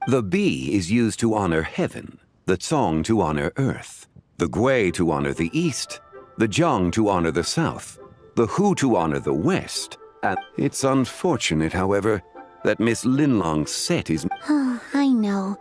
The Bi is used to honor heaven, the Tsong to honor earth, the Gui to honor the east, the Jiang to honor the south, the Hu to honor the west, and it's unfortunate, however, that Miss Linlong's set is... I know.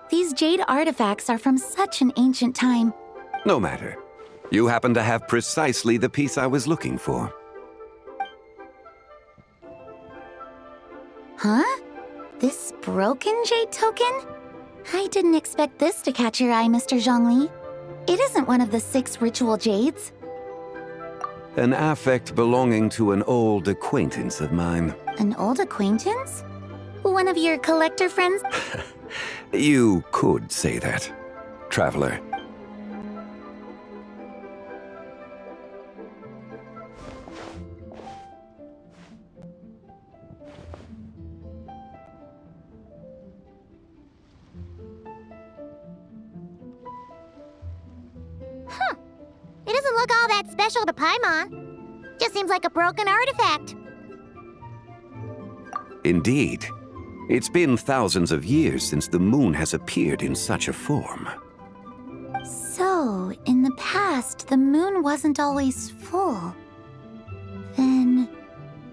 These jade artifacts are from such an ancient time. No matter. You happen to have precisely the piece I was looking for. Huh? This broken jade token? I didn't expect this to catch your eye, Mr. Zhongli. It isn't one of the 6 ritual jades. An affect belonging to an old acquaintance of mine. An old acquaintance? One of your collector friends? You could say that, traveler. It doesn't look all that special to Paimon. Just seems like a broken artifact. Indeed. It's been thousands of years since the moon has appeared in such a form. So, in the past, the moon wasn't always full. Then,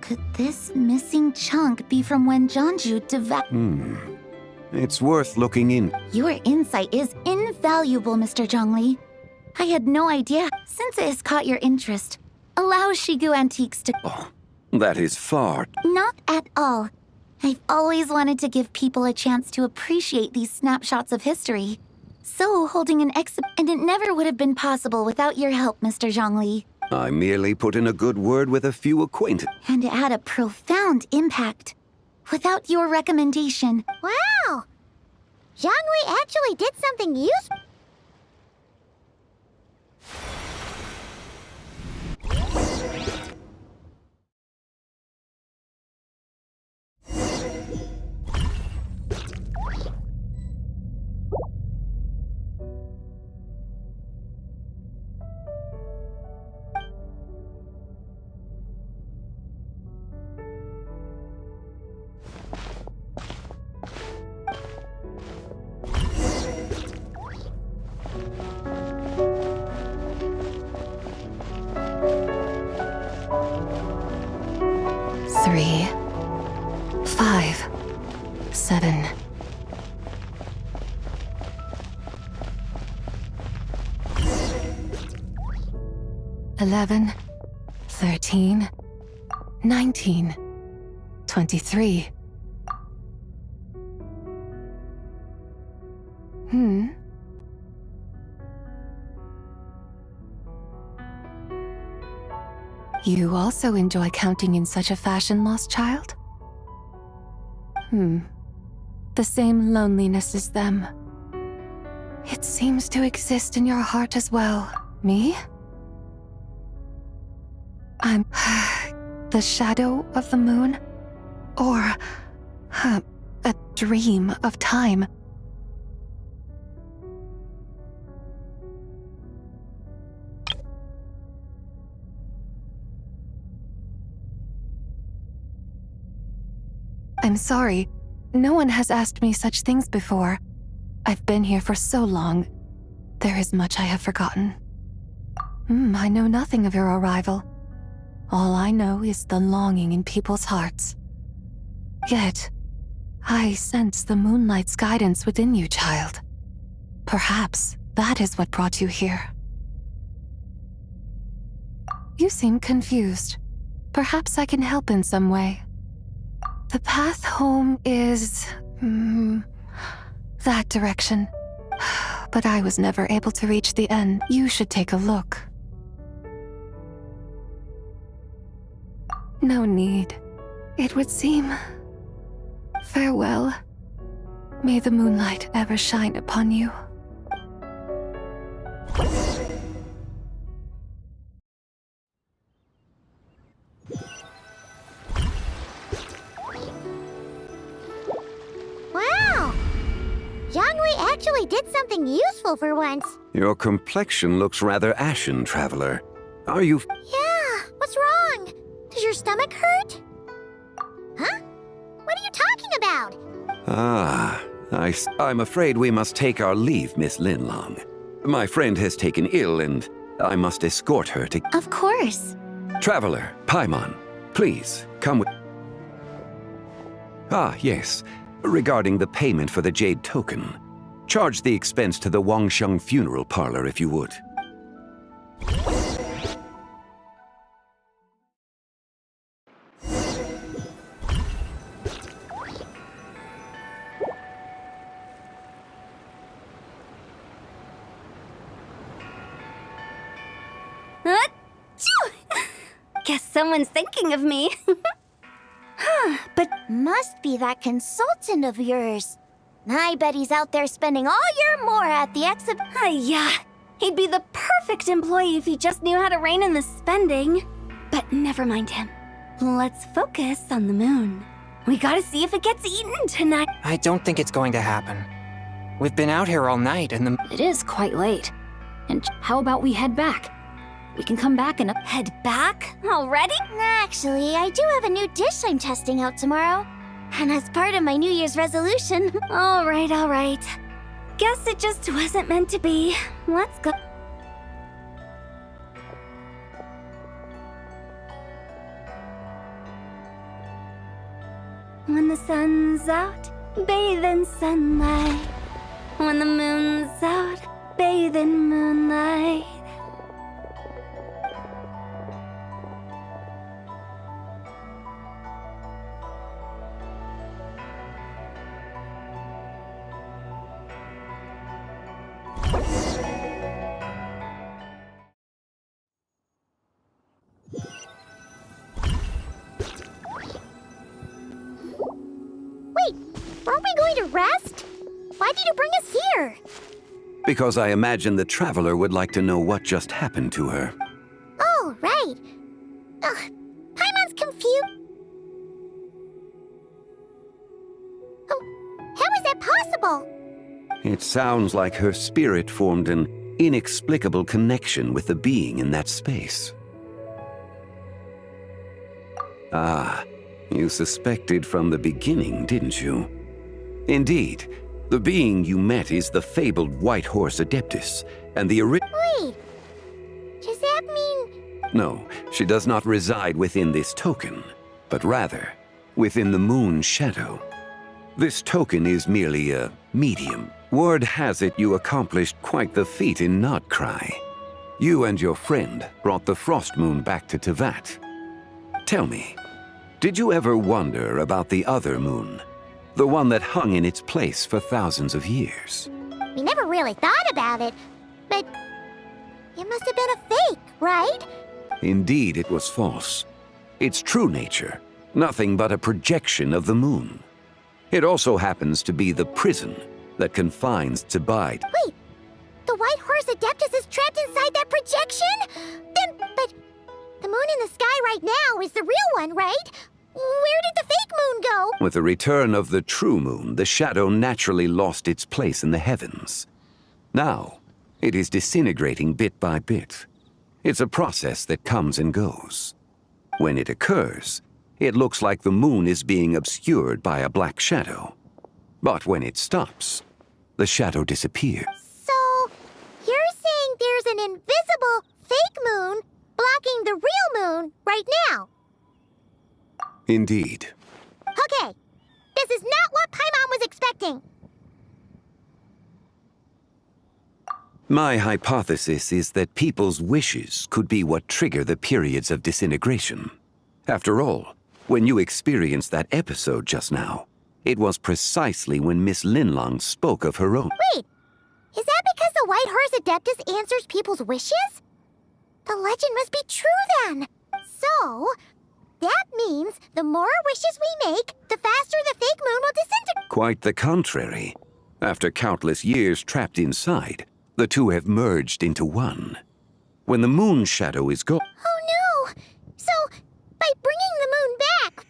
could this missing chunk be from when Jianzhu devoured... It's worth looking in. Your insight is invaluable, Mr. Zhongli. I had no idea. Since it has caught your interest, allow Shigu Antiques to... Oh, that is far... Not at all. I've always wanted to give people a chance to appreciate these snapshots of history. So, holding an and it never would have been possible without your help, Mr. Zhongli. I merely put in a good word with a few acquaintances. And it had a profound impact. Without your recommendation... Wow! Zhongli actually did something useful. Three, 5, 7. $11, 13, 19, 23. You also enjoy counting in such a fashion, lost child? The same loneliness as them. It seems to exist in your heart as well. Me? I'm the shadow of the moon? Or a dream of time? I'm sorry. No one has asked me such things before. I've been here for so long. There is much I have forgotten. I know nothing of your arrival. All I know is the longing in people's hearts. Yet, I sense the moonlight's guidance within you, child. Perhaps that is what brought you here. You seem confused. Perhaps I can help in some way. The path home is... that direction. But I was never able to reach the end. You should take a look. No need. It would seem... Farewell. May the moonlight ever shine upon you. Zhongli actually did something useful for once. Your complexion looks rather ashen, traveler. Are you... Yeah, what's wrong? Does your stomach hurt? Huh? What are you talking about? Ah, I'm afraid we must take our leave, Miss Linlong. My friend has taken ill and I must escort her to... Of course. Traveler, Paimon, please, come with... Ah, yes. Regarding the payment for the jade token. Charge the expense to the Wangsheng funeral parlor if you would. Guess someone's thinking of me. But must be that consultant of yours. I bet he's out there spending all year more at the exhibit. Yeah, he'd be the perfect employee if he just knew how to rein in the spending. But never mind him. Let's focus on the moon. We gotta see if it gets eaten tonight. I don't think it's going to happen. We've been out here all night and the... It is quite late. And how about we head back? We can come back and... Head back? Already? Actually, I do have a new dish I'm testing out tomorrow. And as part of my New Year's resolution... All right. Guess it just wasn't meant to be. Let's go. When the sun's out, bathe in sunlight. When the moon's out, bathe in moonlight. Wait, aren't we going to rest? Why did you bring us here? Because I imagine the traveler would like to know what just happened to her. Oh, right. Ugh, Paimon's confused. Oh, how is that possible? It sounds like her spirit formed an inexplicable connection with the being in that space. Ah, you suspected from the beginning, didn't you? Indeed, the being you met is the fabled White Horse Adeptus, and the Wait, does that mean... No, she does not reside within this token, but rather within the moon's shadow. This token is merely a medium. Word has it you accomplished quite the feat in Notcry. You and your friend brought the Frost Moon back to Tevat. Tell me, did you ever wonder about the other moon? The one that hung in its place for thousands of years? We never really thought about it, but it must have been a fake, right? Indeed, it was false. Its true nature, nothing but a projection of the moon. It also happens to be the prison that confines Tebat. Wait, the White Horse Adeptus is trapped inside that projection? But the moon in the sky right now is the real one, right? Where did the fake moon go? With the return of the true moon, the shadow naturally lost its place in the heavens. Now, it is disintegrating bit by bit. It's a process that comes and goes. When it occurs, it looks like the moon is being obscured by a black shadow. But when it stops, the shadow disappears. So, you're saying there's an invisible fake moon blocking the real moon right now? Indeed. Okay, this is not what Paimon was expecting. My hypothesis is that people's wishes could be what trigger the periods of disintegration. After all, when you experienced that episode just now, it was precisely when Miss Linlong spoke of her own. Wait, is that because the White Horse Adeptus answers people's wishes? The legend must be true then. So, that means the more wishes we make, the faster the fake moon will disintegrate. Quite the contrary. After countless years trapped inside, the two have merged into one. When the moon shadow is gone... Oh no! So, by bringing the moon back...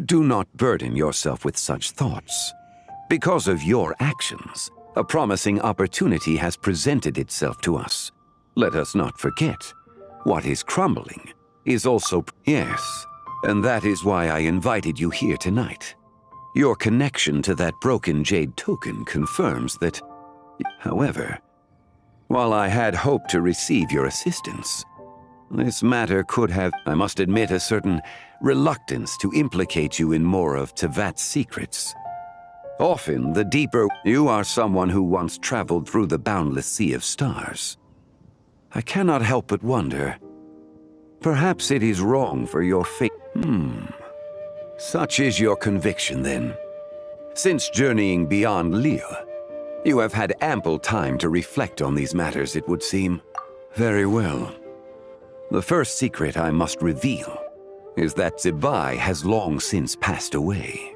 Do not burden yourself with such thoughts. Because of your actions, a promising opportunity has presented itself to us. Let us not forget, what is crumbling is also... Yes, and that is why I invited you here tonight. Your connection to that broken jade token confirms that. However, while I had hoped to receive your assistance, this matter could have, I must admit, a certain reluctance to implicate you in more of Tevat's secrets. Often, the deeper you are someone who once traveled through the boundless sea of stars. I cannot help but wonder, perhaps it is wrong for your fate. Such is your conviction, then. Since journeying beyond Lille, you have had ample time to reflect on these matters, it would seem. Very well. The first secret I must reveal is that Zibai has long since passed away.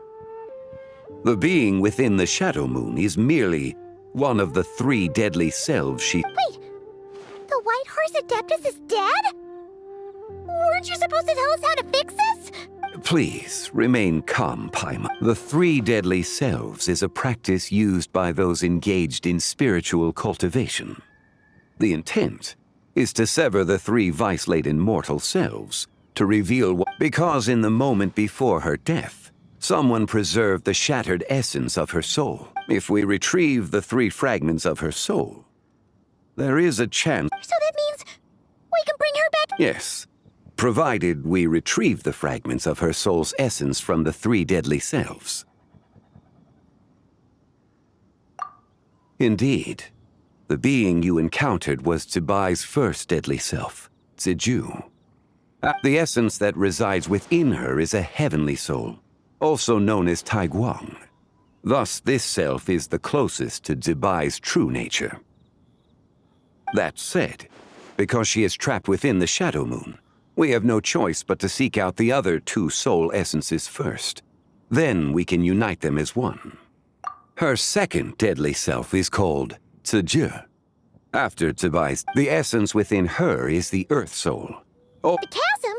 The being within the Shadow Moon is merely one of the 3 deadly selves she— Wait! The White Horse Adeptus is dead? Weren't you supposed to tell us how to fix this? Please, remain calm, Paima. The 3 deadly selves is a practice used by those engaged in spiritual cultivation. The intent is to sever the 3 vice-laden mortal selves to reveal what— because in the moment before her death, someone preserved the shattered essence of her soul. If we retrieve the 3 fragments of her soul, there is a chance— So that means we can bring her back? Yes, provided we retrieve the fragments of her soul's essence from the 3 deadly selves. Indeed, the being you encountered was Zibai's first deadly self, Ziju. The essence that resides within her is a heavenly soul, also known as Taiguang. Thus, this self is the closest to Zibai's true nature. That said, because she is trapped within the Shadow Moon, we have no choice but to seek out the other 2 soul essences first. Then we can unite them as one. Her second deadly self is called Ziju. After Zibai's, the essence within her is the Earth Soul. Oh, The chasm?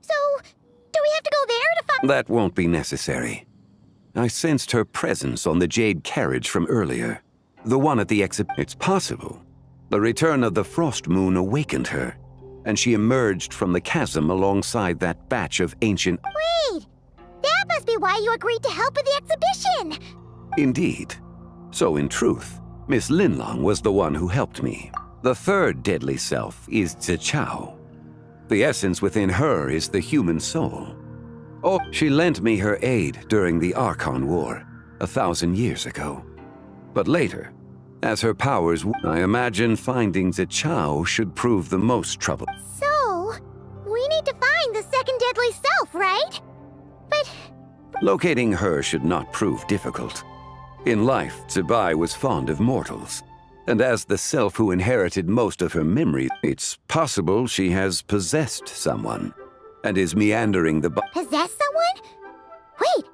So, do we have to go there to find— that won't be necessary. I sensed her presence on the jade carriage from earlier. The one at the exit. It's possible. The return of the Frost Moon awakened her, and she emerged from the chasm alongside that batch of ancient— Wait! That must be why you agreed to help with the exhibition! Indeed. So in truth, Miss Linlong was the one who helped me. The third deadly self is Zichao. The essence within her is the human soul. Oh, she lent me her aid during the Archon War 1,000 years ago. But later, as her powers, I imagine finding Zichao should prove the most trouble. So, we need to find the second deadly self, right? But Locating her should not prove difficult. In life, Zibai was fond of mortals, and as the self who inherited most of her memories, it's possible she has possessed someone and is meandering the possess someone? Wait!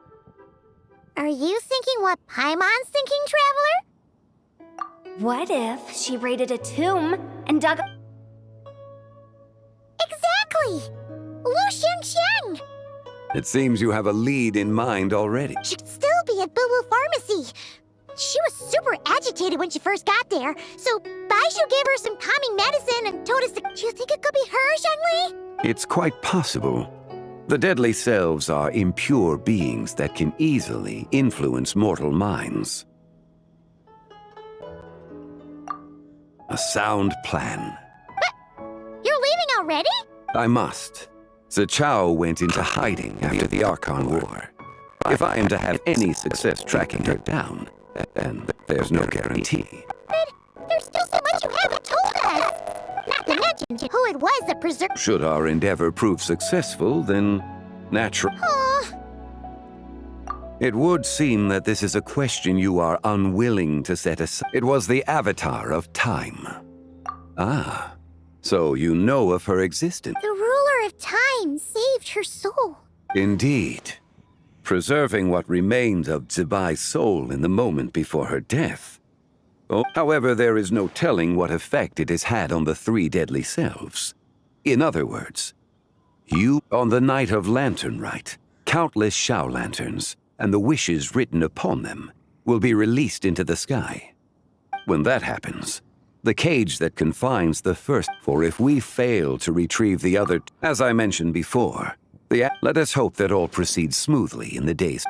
Are you thinking what Paimon's thinking, Traveler? What if she raided a tomb and dug a— Exactly! Lu Xiangxiang! It seems you have a lead in mind already. Should still be at Boo Boo Pharmacy. She was super agitated when she first got there, so Baishu gave her some calming medicine and told us to— Do you think it could be her, Zhengli? It's quite possible. The deadly selves are impure beings that can easily influence mortal minds. A sound plan. You're leaving already? I must. Zichao went into hiding after the Archon War. If I am to have any success tracking her down, then there's no guarantee. But there's still so much you haven't told us! Not to mention who it was that preserved— Should our endeavor prove successful, then natural. It would seem that this is a question you are unwilling to set aside. It was the avatar of time. Ah, so you know of her existence. The ruler of time saved her soul. Indeed. Preserving what remained of Zibai's soul in the moment before her death. Oh, however, there is no telling what effect it has had on the 3 deadly selves. In other words, on the night of Lantern Rite, countless Shao lanterns and the wishes written upon them will be released into the sky. When that happens, the cage that confines the first— For if we fail to retrieve the other— As I mentioned before, let us hope that all proceeds smoothly in the days—